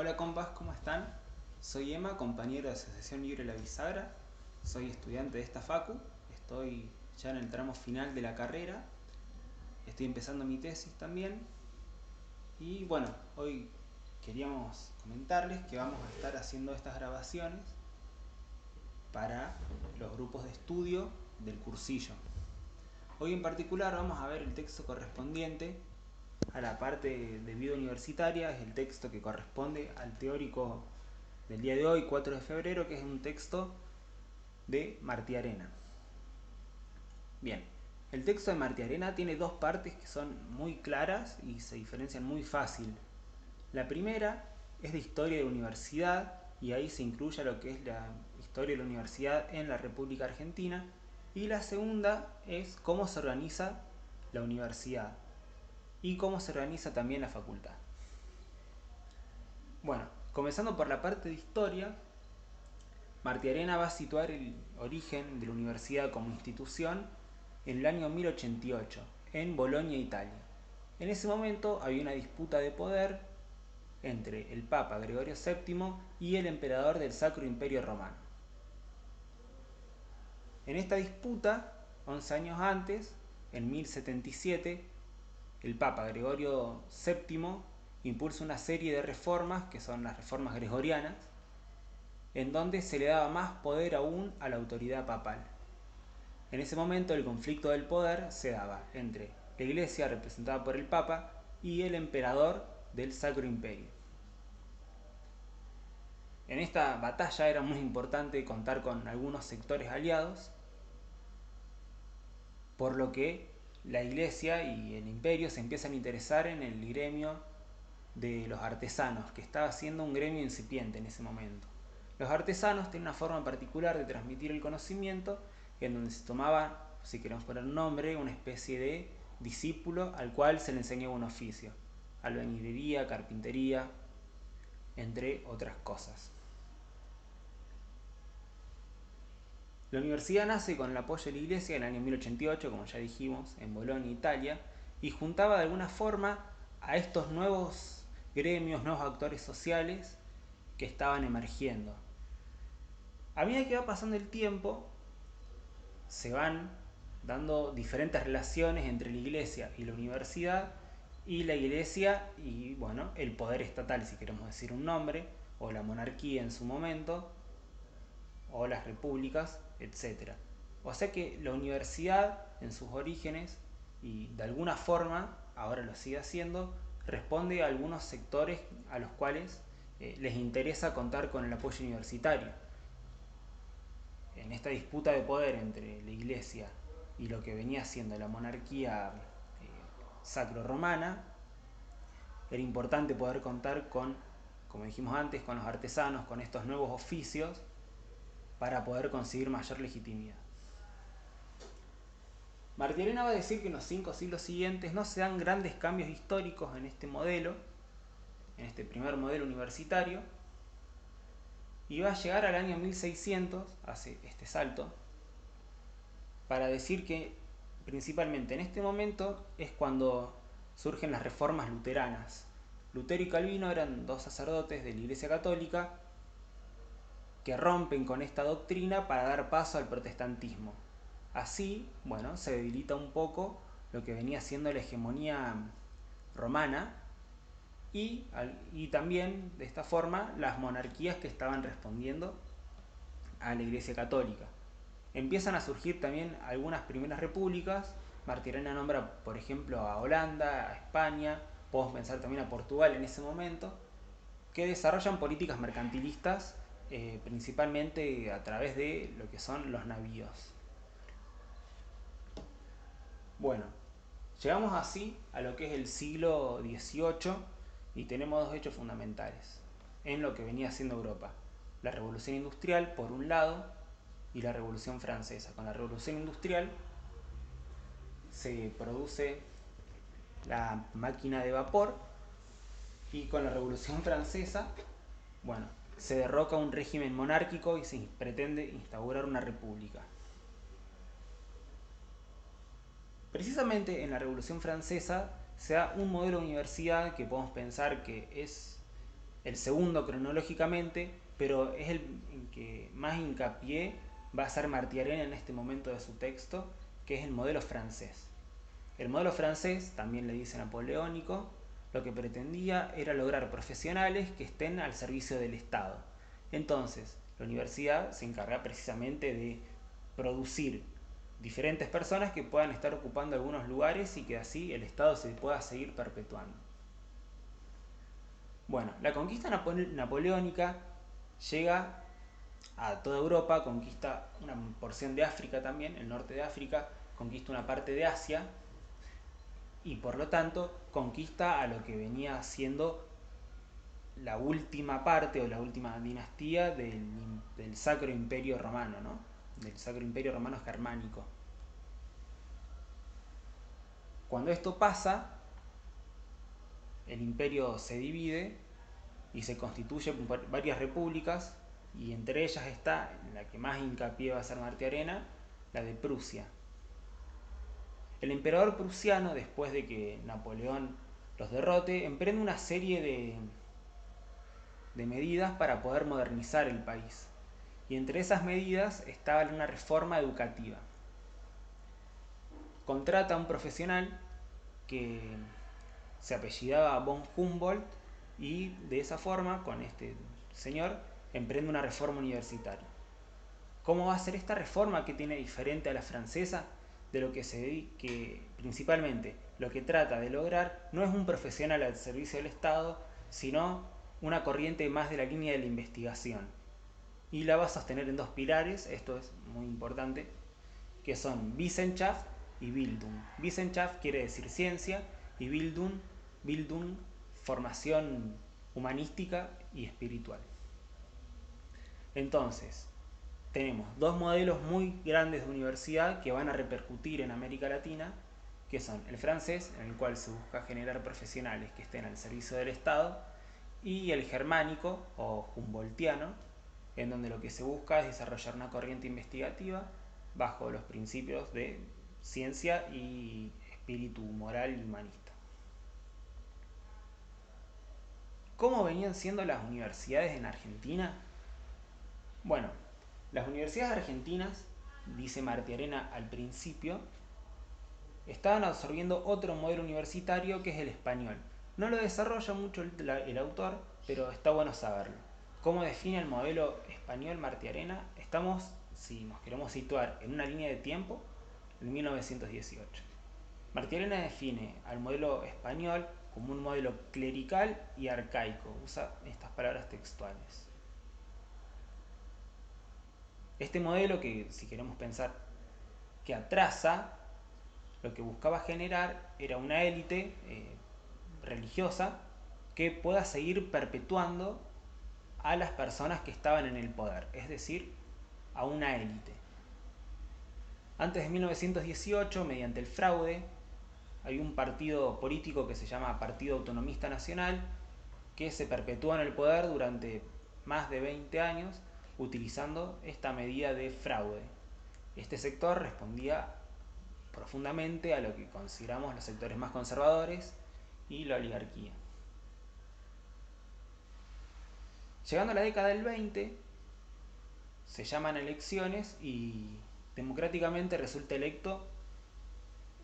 Hola compas, ¿cómo están? Soy Emma, compañero de Asociación Libre La Bisagra. Soy estudiante de esta facu. Estoy ya en el tramo final de la carrera. Estoy empezando mi tesis también. Y bueno, hoy queríamos comentarles que vamos a estar haciendo estas grabaciones para los grupos de estudio del cursillo. Hoy en particular vamos a ver el texto correspondiente a la parte de vida universitaria. Es el texto que corresponde al teórico del día de hoy, 4 de febrero, que es un texto de Martiarena. Bien, el texto de Martiarena tiene dos partes que son muy claras y se diferencian muy fácil. La primera es de historia de la universidad, y ahí se incluye lo que es la historia de la universidad en la República Argentina. Y la segunda es cómo se organiza la universidad y cómo se organiza también la facultad. Bueno, comenzando por la parte de historia, Martiarena va a situar el origen de la universidad como institución en el año 1088, en Bolonia, Italia. En ese momento había una disputa de poder entre el Papa Gregorio VII y el emperador del Sacro Imperio Romano. En esta disputa, 11 años antes, en 1077, el Papa Gregorio VII impulsa una serie de reformas, que son las reformas gregorianas, en donde se le daba más poder aún a la autoridad papal. En ese momento el conflicto del poder se daba entre la Iglesia, representada por el Papa, y el emperador del Sacro Imperio. En esta batalla era muy importante contar con algunos sectores aliados, por lo que la Iglesia y el Imperio se empiezan a interesar en el gremio de los artesanos, que estaba siendo un gremio incipiente en ese momento. Los artesanos tienen una forma particular de transmitir el conocimiento, en donde se tomaba, si queremos poner nombre, una especie de discípulo al cual se le enseñaba un oficio: albañilería, carpintería, entre otras cosas. La universidad nace con el apoyo de la Iglesia en el año 1088, como ya dijimos, en Bolonia, Italia, y juntaba de alguna forma a estos nuevos gremios, nuevos actores sociales que estaban emergiendo. A medida que va pasando el tiempo, se van dando diferentes relaciones entre la Iglesia y la universidad, y la Iglesia y, bueno, el poder estatal, si queremos decir un nombre, o la monarquía en su momento, o las repúblicas, etc. O sea que la universidad, en sus orígenes, y de alguna forma, ahora lo sigue haciendo, responde a algunos sectores a los cuales les interesa contar con el apoyo universitario. En esta disputa de poder entre la Iglesia y lo que venía siendo la monarquía sacro-romana, era importante poder contar con, como dijimos antes, con los artesanos, con estos nuevos oficios, para poder conseguir mayor legitimidad. Martiarena va a decir que en los 5 siglos siguientes no se dan grandes cambios históricos en este modelo, en este primer modelo universitario, y va a llegar al año 1600, hace este salto, para decir que principalmente en este momento es cuando surgen las reformas luteranas. Lutero y Calvino eran dos sacerdotes de la Iglesia Católica que rompen con esta doctrina para dar paso al protestantismo. Así, bueno, se debilita un poco lo que venía siendo la hegemonía romana, y también de esta forma las monarquías que estaban respondiendo a la Iglesia Católica. Empiezan a surgir también algunas primeras repúblicas. Martirena nombra, por ejemplo, a Holanda, a España, podemos pensar también a Portugal en ese momento, que desarrollan políticas mercantilistas, principalmente a través de lo que son los navíos. Bueno, llegamos así a lo que es el siglo XVIII, y tenemos dos hechos fundamentales en lo que venía haciendo Europa: la revolución industrial por un lado y la revolución francesa. Con la revolución industrial se produce la máquina de vapor, y con la revolución francesa, bueno, se derroca un régimen monárquico y se pretende instaurar una república. Precisamente en la Revolución Francesa se da un modelo de universidad que podemos pensar que es el segundo cronológicamente, pero es el en que más hincapié va a hacer Martiarena en este momento de su texto, que es el modelo francés. El modelo francés, también le dice napoleónico, lo que pretendía era lograr profesionales que estén al servicio del Estado. Entonces, la universidad se encarga precisamente de producir diferentes personas que puedan estar ocupando algunos lugares y que así el Estado se pueda seguir perpetuando. Bueno, la conquista napoleónica llega a toda Europa, conquista una porción de África también, el norte de África, conquista una parte de Asia y por lo tanto conquista a lo que venía siendo la última parte o la última dinastía del Sacro Imperio Romano, ¿no? Del Sacro Imperio Romano Germánico. Cuando esto pasa, el imperio se divide y se constituye varias repúblicas, y entre ellas está, la que más hincapié va a hacer Martiarena, la de Prusia. El emperador prusiano, después de que Napoleón los derrote, emprende una serie de medidas para poder modernizar el país. Y entre esas medidas estaba una reforma educativa. Contrata a un profesional que se apellidaba von Humboldt y de esa forma, con este señor, emprende una reforma universitaria. ¿Cómo va a ser esta reforma que tiene diferente a la francesa? De lo que se dedique, principalmente lo que trata de lograr no es un profesional al servicio del Estado, sino una corriente más de la línea de la investigación. Y la va a sostener en dos pilares, esto es muy importante, que son Wissenschaft y Bildung. Wissenschaft quiere decir ciencia y Bildung formación humanística y espiritual. Entonces, tenemos dos modelos muy grandes de universidad que van a repercutir en América Latina, que son el francés, en el cual se busca generar profesionales que estén al servicio del Estado, y el germánico o humboldtiano, en donde lo que se busca es desarrollar una corriente investigativa bajo los principios de ciencia y espíritu moral y humanista. ¿Cómo venían siendo las universidades en Argentina? Bueno, las universidades argentinas, dice Martiarena al principio, estaban absorbiendo otro modelo universitario que es el español. No lo desarrolla mucho el autor, pero está bueno saberlo. ¿Cómo define el modelo español Martiarena? Estamos, si nos queremos situar en una línea de tiempo, en 1918. Martiarena define al modelo español como un modelo clerical y arcaico. Usa estas palabras textuales. Este modelo que, si queremos pensar, que atrasa, lo que buscaba generar era una élite religiosa que pueda seguir perpetuando a las personas que estaban en el poder, es decir, a una élite. Antes de 1918, mediante el fraude, hay un partido político que se llama Partido Autonomista Nacional, que se perpetúa en el poder durante más de 20 años utilizando esta medida de fraude. Este sector respondía profundamente a lo que consideramos los sectores más conservadores y la oligarquía. Llegando a la década del 20, se llaman elecciones y democráticamente resulta electo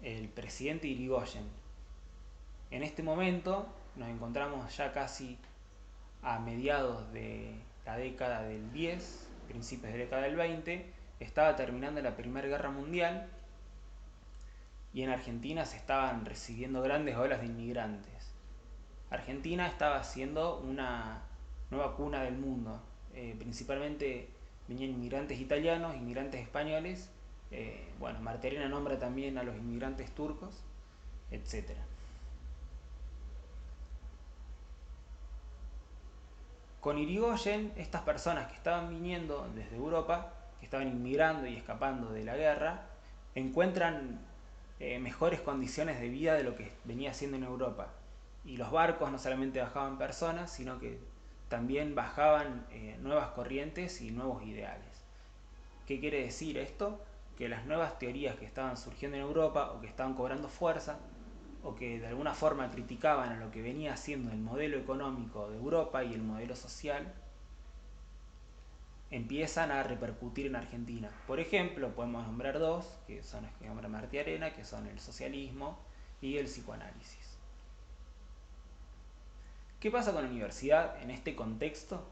el presidente Irigoyen. En este momento nos encontramos ya casi a mediados de la década del 10, principios de la década del 20, estaba terminando la Primera Guerra Mundial y en Argentina se estaban recibiendo grandes olas de inmigrantes. Argentina estaba siendo una nueva cuna del mundo, principalmente venían inmigrantes italianos, inmigrantes españoles, bueno, Martiarena nombra también a los inmigrantes turcos, etc. Con Irigoyen, estas personas que estaban viniendo desde Europa, que estaban inmigrando y escapando de la guerra, encuentran mejores condiciones de vida de lo que venía haciendo en Europa. Y los barcos no solamente bajaban personas, sino que también bajaban nuevas corrientes y nuevos ideales. ¿Qué quiere decir esto? Que las nuevas teorías que estaban surgiendo en Europa o que estaban cobrando fuerza o que de alguna forma criticaban a lo que venía siendo el modelo económico de Europa y el modelo social, empiezan a repercutir en Argentina. Por ejemplo, podemos nombrar dos, que son los que nombra Martí Arena, que son el socialismo y el psicoanálisis. ¿Qué pasa con la universidad en este contexto?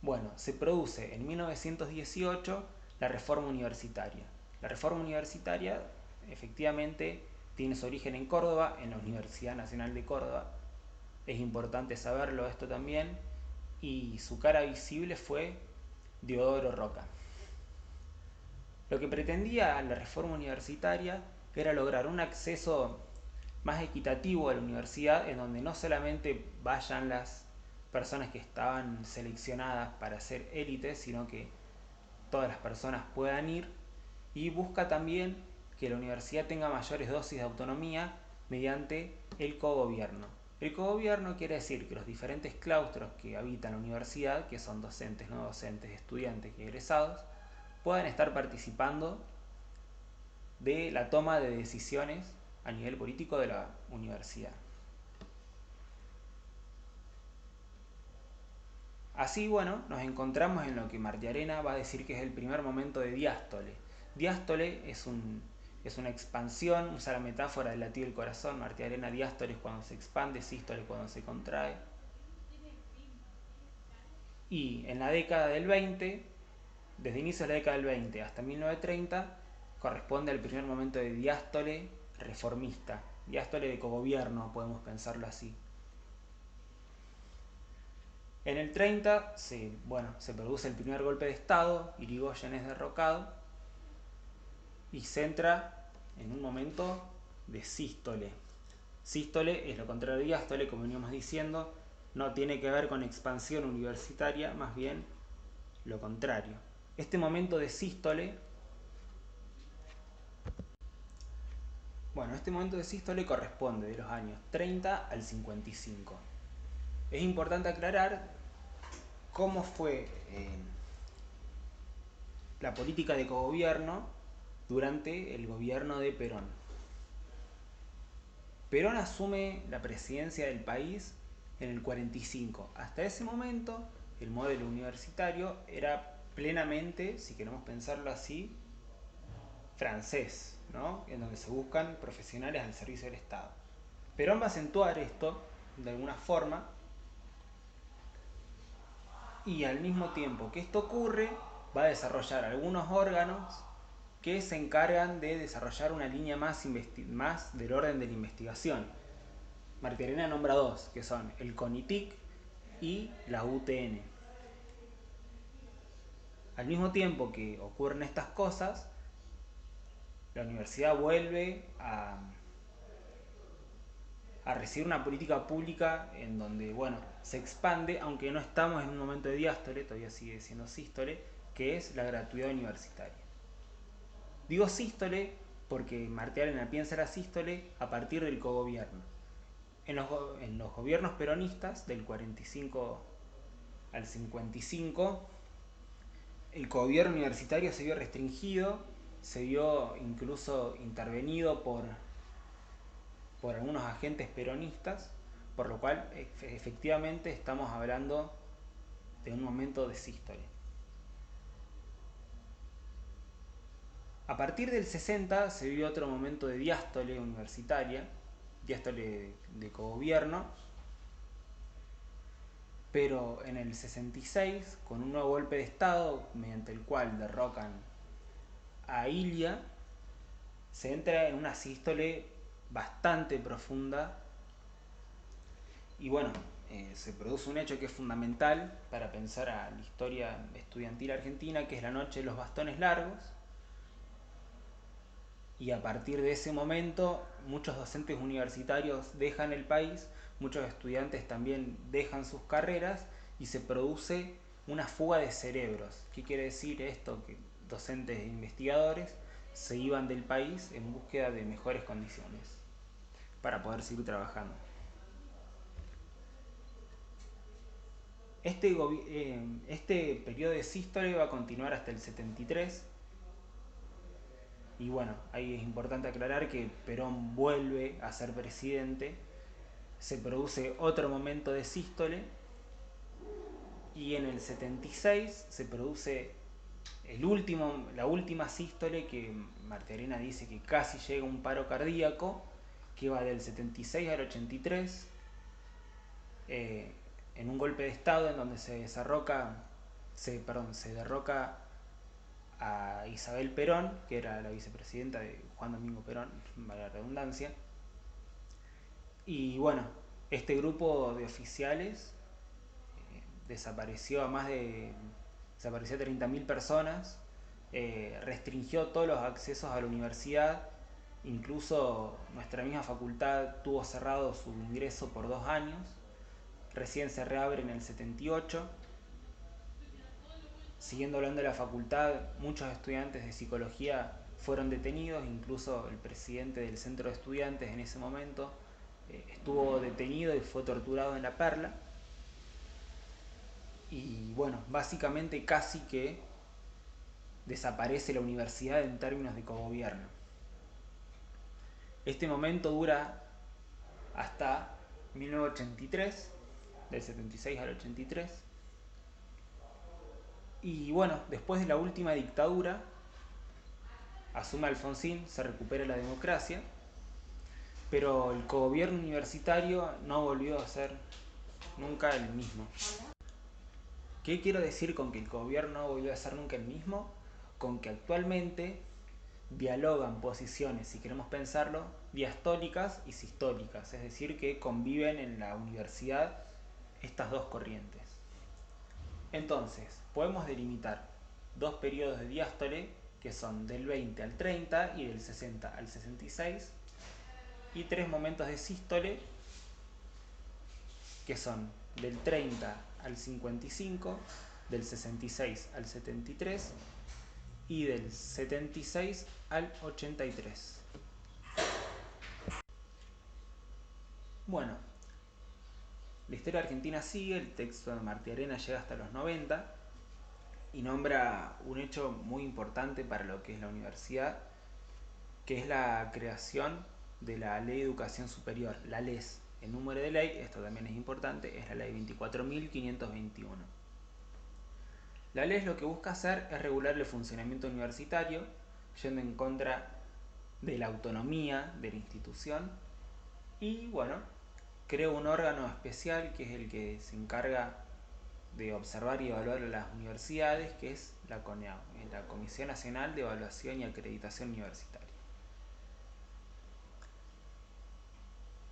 Bueno, se produce en 1918 la reforma universitaria. La reforma universitaria efectivamente tiene su origen en Córdoba, en la Universidad Nacional de Córdoba. Es importante saberlo esto también. Y su cara visible fue Deodoro Roca. Lo que pretendía la reforma universitaria era lograr un acceso más equitativo a la universidad, en donde no solamente vayan las personas que estaban seleccionadas para ser élites, sino que todas las personas puedan ir, y busca también que la universidad tenga mayores dosis de autonomía mediante el cogobierno. El cogobierno quiere decir que los diferentes claustros que habitan la universidad, que son docentes, no docentes, estudiantes y egresados, puedan estar participando de la toma de decisiones a nivel político de la universidad. Así, bueno, nos encontramos en lo que Martí Arena va a decir que es el primer momento de diástole. Diástole es una expansión, usa la metáfora del latido del corazón. Martí Arena, diástole es cuando se expande, sístole cuando se contrae. Y en la década del 20, desde inicio de la década del 20 hasta 1930, corresponde al primer momento de diástole reformista, diástole de cogobierno, podemos pensarlo así. En el 30 se produce el primer golpe de Estado, Irigoyen es derrocado y se entra en un momento de sístole. Sístole es lo contrario de diástole, como veníamos diciendo, no tiene que ver con expansión universitaria, más bien lo contrario. Este momento de sístole, corresponde de los años 30 al 55. Es importante aclarar cómo fue la política de cogobierno durante el gobierno de Perón. Perón asume la presidencia del país en el 45. Hasta ese momento, el modelo universitario era plenamente, si queremos pensarlo así, francés, ¿no? En donde se buscan profesionales al servicio del Estado. Perón va a acentuar esto de alguna forma, y al mismo tiempo que esto ocurre, va a desarrollar algunos órganos que se encargan de desarrollar una línea más del orden de la investigación. Martí Arena nombra dos, que son el CONITIC y la UTN. Al mismo tiempo que ocurren estas cosas, la universidad vuelve a recibir una política pública en donde, se expande, aunque no estamos en un momento de diástole, todavía sigue siendo sístole, que es la gratuidad universitaria. Digo sístole porque Martí Arena piensa la sístole a partir del cogobierno. En los gobiernos peronistas, del 45 al 55, el cogobierno universitario se vio restringido, se vio incluso intervenido por algunos agentes peronistas, por lo cual efectivamente estamos hablando de un momento de sístole. A partir del 60 se vivió otro momento de diástole universitaria, diástole de cogobierno, pero en el 66, con un nuevo golpe de Estado, mediante el cual derrocan a Ilia, se entra en una sístole bastante profunda y se produce un hecho que es fundamental para pensar a la historia estudiantil argentina, que es la noche de los bastones largos. Y a partir de ese momento muchos docentes universitarios dejan el país, muchos estudiantes también dejan sus carreras y se produce una fuga de cerebros. ¿Qué quiere decir esto? Que docentes e investigadores se iban del país en búsqueda de mejores condiciones para poder seguir trabajando. Este periodo de sístole va a continuar hasta el 73. Y bueno, ahí es importante aclarar que Perón vuelve a ser presidente, se produce otro momento de sístole y en el 76 se produce la última sístole que Martiarena dice que casi llega a un paro cardíaco, que va del 76 al 83, eh, en un golpe de estado en donde se derroca a Isabel Perón, que era la vicepresidenta de Juan Domingo Perón, vale la redundancia. Y bueno, este grupo de oficiales desapareció desapareció a 30.000 personas, restringió todos los accesos a la universidad, incluso nuestra misma facultad tuvo cerrado su ingreso por 2 años, recién se reabre en el 78. Siguiendo hablando de la facultad, muchos estudiantes de psicología fueron detenidos, incluso el presidente del centro de estudiantes en ese momento estuvo detenido y fue torturado en La Perla. Y bueno, básicamente casi que desaparece la universidad en términos de cogobierno. Este momento dura hasta 1983, del 76 al 83. Y bueno, después de la última dictadura, asume Alfonsín, se recupera la democracia, pero el cogobierno universitario no volvió a ser nunca el mismo. ¿Qué quiero decir con que el gobierno no volvió a ser nunca el mismo? Con que actualmente dialogan posiciones, si queremos pensarlo, diastólicas y sistólicas, es decir, que conviven en la universidad estas dos corrientes. Entonces, podemos delimitar dos periodos de diástole, que son del 20 al 30 y del 60 al 66, y tres momentos de sístole, que son del 30 al 55, del 66 al 73 y del 76 al 83. Bueno, la historia argentina sigue, el texto de Martiarena llega hasta los 90 y nombra un hecho muy importante para lo que es la universidad, que es la creación de la Ley de Educación Superior, la LES. El número de ley, esto también es importante, es la ley 24.521. La ley lo que busca hacer es regular el funcionamiento universitario, yendo en contra de la autonomía de la institución y bueno, crea un órgano especial que es el que se encarga de observar y evaluar las universidades, que es la CONEAU, la Comisión Nacional de Evaluación y Acreditación Universitaria.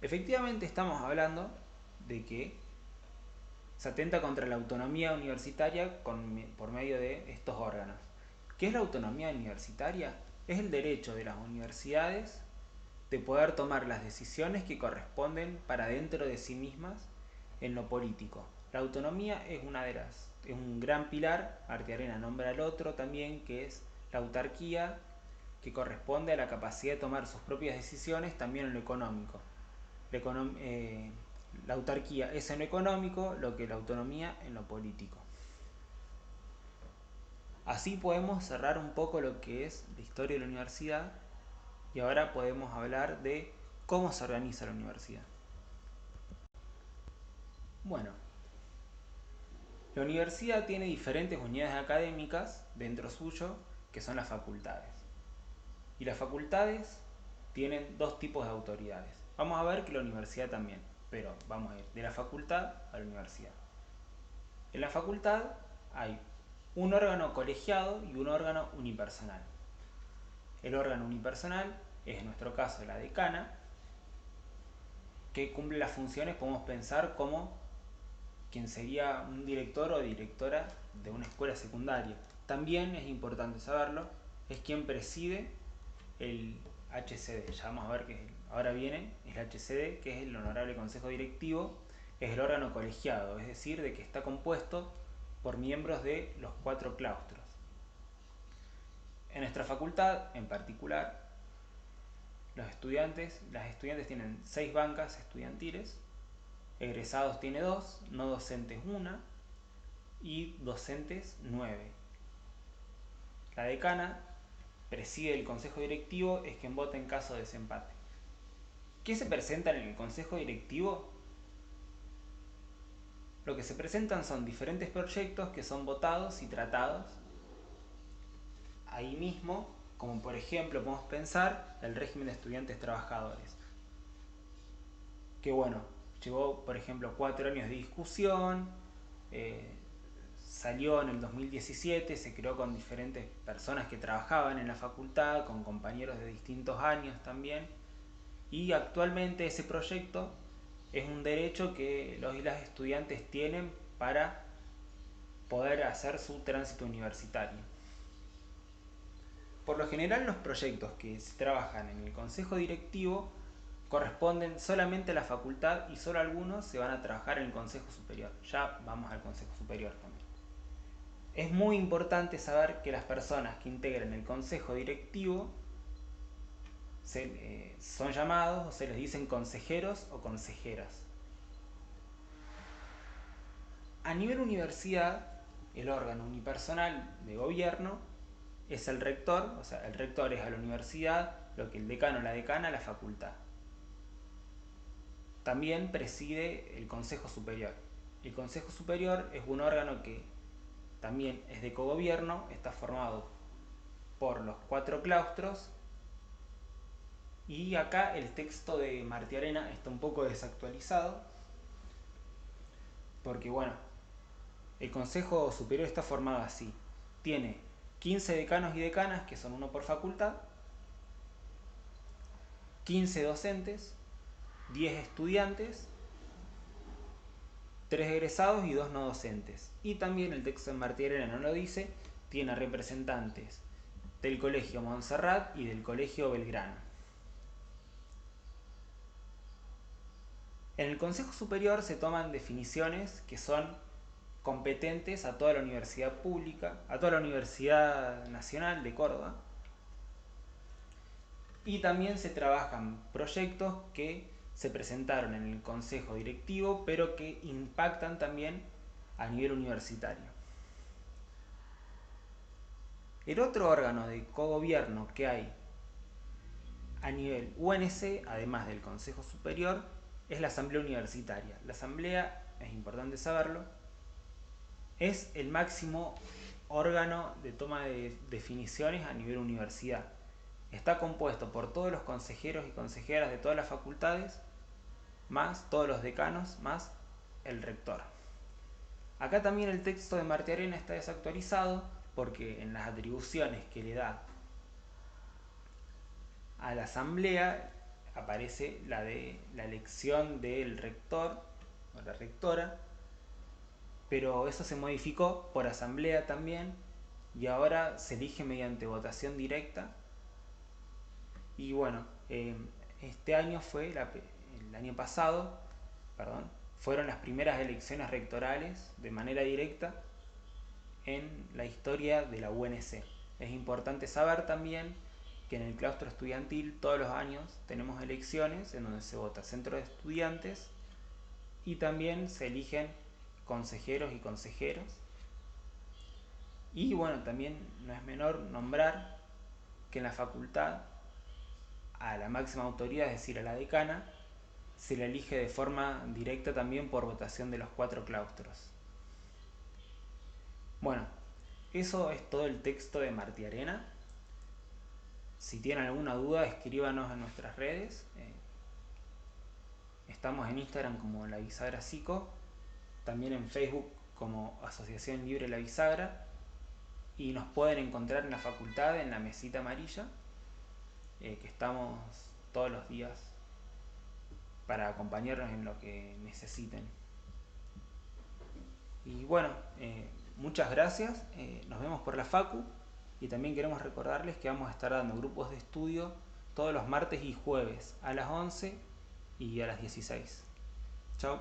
Efectivamente estamos hablando de que se atenta contra la autonomía universitaria por medio de estos órganos. ¿Qué es la autonomía universitaria? Es el derecho de las universidades de poder tomar las decisiones que corresponden para dentro de sí mismas en lo político. La autonomía es es un gran pilar. Martiarena nombra el otro también, que es la autarquía, que corresponde a la capacidad de tomar sus propias decisiones también en lo económico. La autarquía es en lo económico lo que la autonomía en lo político. Así podemos cerrar un poco lo que es la historia de la universidad y ahora podemos hablar de cómo se organiza la universidad. Bueno, la universidad tiene diferentes unidades académicas dentro suyo, que son las facultades. Y las facultades tienen dos tipos de autoridades. Vamos a ver que la universidad también, pero vamos a ir de la facultad a la universidad. En la facultad hay un órgano colegiado y un órgano unipersonal. El órgano unipersonal es en nuestro caso la decana, que cumple las funciones, podemos pensar como quien sería un director o directora de una escuela secundaria. También es importante saberlo, es quien preside el HCD. Ya vamos a ver que ahora viene el HCD, que es el Honorable Consejo Directivo, es el órgano colegiado, es decir, de que está compuesto por miembros de los 4 claustros. En nuestra facultad, en particular, las estudiantes tienen 6 bancas estudiantiles, egresados tiene 2, no docentes 1 y docentes 9. La decana preside el consejo directivo es quien vota en caso de desempate. ¿Qué se presenta en el consejo directivo? Lo que se presentan son diferentes proyectos que son votados y tratados ahí mismo, como por ejemplo podemos pensar el régimen de estudiantes trabajadores, que bueno, llevó por ejemplo 4 años de discusión, salió en el 2017, se creó con diferentes personas que trabajaban en la facultad, con compañeros de distintos años también, y actualmente ese proyecto es un derecho que los y las estudiantes tienen para poder hacer su tránsito universitario. Por lo general, los proyectos que se trabajan en el consejo directivo corresponden solamente a la facultad y solo algunos se van a trabajar en el consejo superior. Ya vamos al consejo superior también. Es muy importante saber que las personas que integran el consejo directivo son llamados o se les dicen consejeros o consejeras. A nivel universidad, el órgano unipersonal de gobierno es el rector, o sea, el rector es a la universidad, lo que el decano o la decana a la facultad. También preside el Consejo Superior. El Consejo Superior es un órgano que también es de cogobierno, está formado por los 4 claustros, y acá el texto de Martiarena está un poco desactualizado, porque bueno, el Consejo Superior está formado así. Tiene 15 decanos y decanas, que son uno por facultad, 15 docentes, 10 estudiantes, 3 egresados y 2 no docentes. Y también el texto de Martiarena no lo dice, tiene representantes del Colegio Montserrat y del Colegio Belgrano. En el Consejo Superior se toman definiciones que son competentes a toda la universidad pública, a toda la Universidad Nacional de Córdoba, y también se trabajan proyectos que se presentaron en el consejo directivo pero que impactan también a nivel universitario. El otro órgano de cogobierno que hay a nivel UNC, además del Consejo Superior, es la Asamblea Universitaria. La Asamblea, es importante saberlo, es el máximo órgano de toma de definiciones a nivel universidad. Está compuesto por todos los consejeros y consejeras de todas las facultades, más todos los decanos, más el rector. Acá también el texto de Martiarena está desactualizado porque en las atribuciones que le da a la asamblea aparece la de la elección del rector o la rectora, pero eso se modificó por asamblea también y ahora se elige mediante votación directa. Y bueno, este año fue, el año pasado, perdón, fueron las primeras elecciones rectorales de manera directa en la historia de la UNC. Es importante saber también que en el claustro estudiantil todos los años tenemos elecciones en donde se vota centro de estudiantes y también se eligen consejeros y consejeros. Y bueno, también no es menor nombrar que en la facultad a la máxima autoridad, es decir, a la decana, se la elige de forma directa también por votación de los 4 claustros. Bueno, eso es todo el texto de Martiarena. Si tienen alguna duda, escríbanos en nuestras redes. Estamos en Instagram como La Bisagra Psico, también en Facebook como Asociación Libre La Bisagra, y nos pueden encontrar en la facultad en la mesita amarilla, que estamos todos los días para acompañarnos en lo que necesiten. Y bueno, muchas gracias, nos vemos por la facu, y también queremos recordarles que vamos a estar dando grupos de estudio todos los martes y jueves a las 11 y a las 16. Chao.